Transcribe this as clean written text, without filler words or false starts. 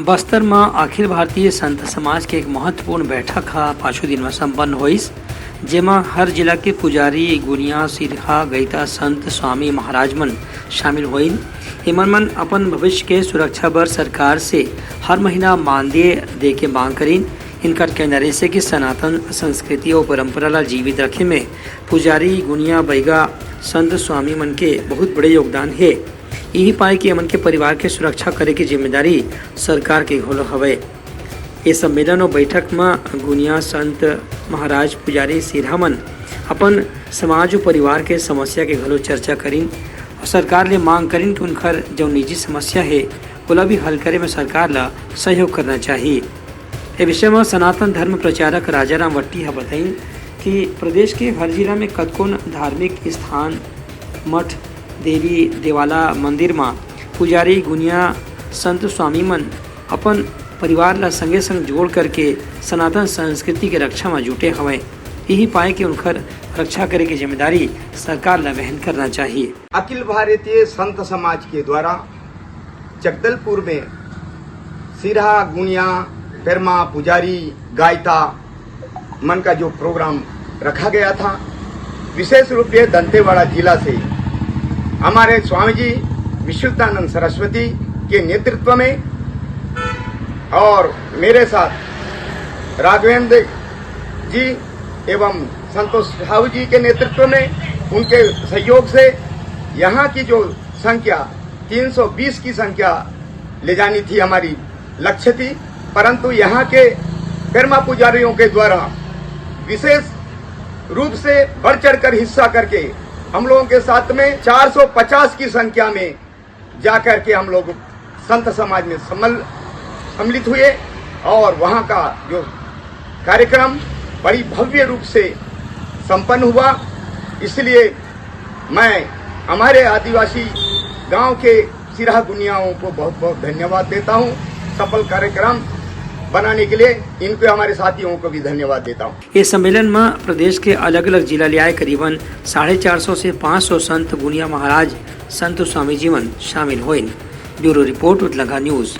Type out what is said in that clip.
बस्तर में अखिल भारतीय संत समाज के एक महत्वपूर्ण बैठक पांचों दिन में संपन्न हुई, जेमा हर जिला के पुजारी, गुनिया, सिरहा, गईता संत स्वामी महाराज मन शामिल हुईन। एमन मन अपन भविष्य के सुरक्षा बर सरकार से हर महीना मानदेय दे के मांग करीन। इनका कहना रहे कि सनातन संस्कृति और परंपरा ला जीवित रखे में पुजारी, गुनिया, बैगा संत स्वामी मन के बहुत बड़े योगदान है। यही पाए कि अमन के परिवार के सुरक्षा करे की जिम्मेदारी सरकार के घोलो हवे। ये सम्मेलन और बैठक में गुनिया, संत महाराज, पुजारी, सिरहा मन अपन समाज और परिवार के समस्या के घलो चर्चा करीन और सरकार ले मांग करीन कि उनकर जो निजी समस्या है ओला भी हल करे में सरकार ला सहयोग करना चाहिए। ये विषय में सनातन धर्म प्रचारक राजाराम वट्टी बताइन कि प्रदेश के हर जिला में कतकोन धार्मिक स्थान, मठ, देवी देवाला, मंदिर में पुजारी, गुनिया, संत स्वामी मन अपन परिवार ला संगे संग जोड़ करके सनातन संस्कृति के रक्षा में जुटे हवे। यही पाए कि उनकर रक्षा करे की जिम्मेदारी सरकार ला वहन करना चाहिए। अखिल भारतीय संत समाज के द्वारा जगदलपुर में सिरहा, गुनिया, पेरमा, पुजारी, गायता मन का जो प्रोग्राम रखा गया था, विशेष रूप से दंतेवाड़ा जिला से हमारे स्वामी जी विशुद्धानंद सरस्वती के नेतृत्व में और मेरे साथ राघवेंद्र जी एवं संतोष साहू जी के नेतृत्व में, उनके सहयोग से यहाँ की जो संख्या 320 की संख्या ले जानी थी, हमारी लक्ष्य थी, परंतु यहाँ के पेरमा पुजारियों के द्वारा विशेष रूप से बढ़ चढ़कर हिस्सा करके हम लोगों के साथ में 450 की संख्या में जाकर के हम लोग संत समाज में सम्मिलित हुए और वहाँ का जो कार्यक्रम बड़ी भव्य रूप से संपन्न हुआ। इसलिए मैं हमारे आदिवासी गांव के सिरहा गुनियाओं को बहुत बहुत धन्यवाद देता हूँ। सफल कार्यक्रम बनाने के लिए इनको, हमारे साथियों को भी धन्यवाद देता हूँ। इस सम्मेलन में प्रदेश के अलग अलग जिला ले आए करीबन 450 से 500 संत, गुनिया, महाराज, संत स्वामी जी मन शामिल हुए। ब्यूरो रिपोर्ट, उतलंघा न्यूज।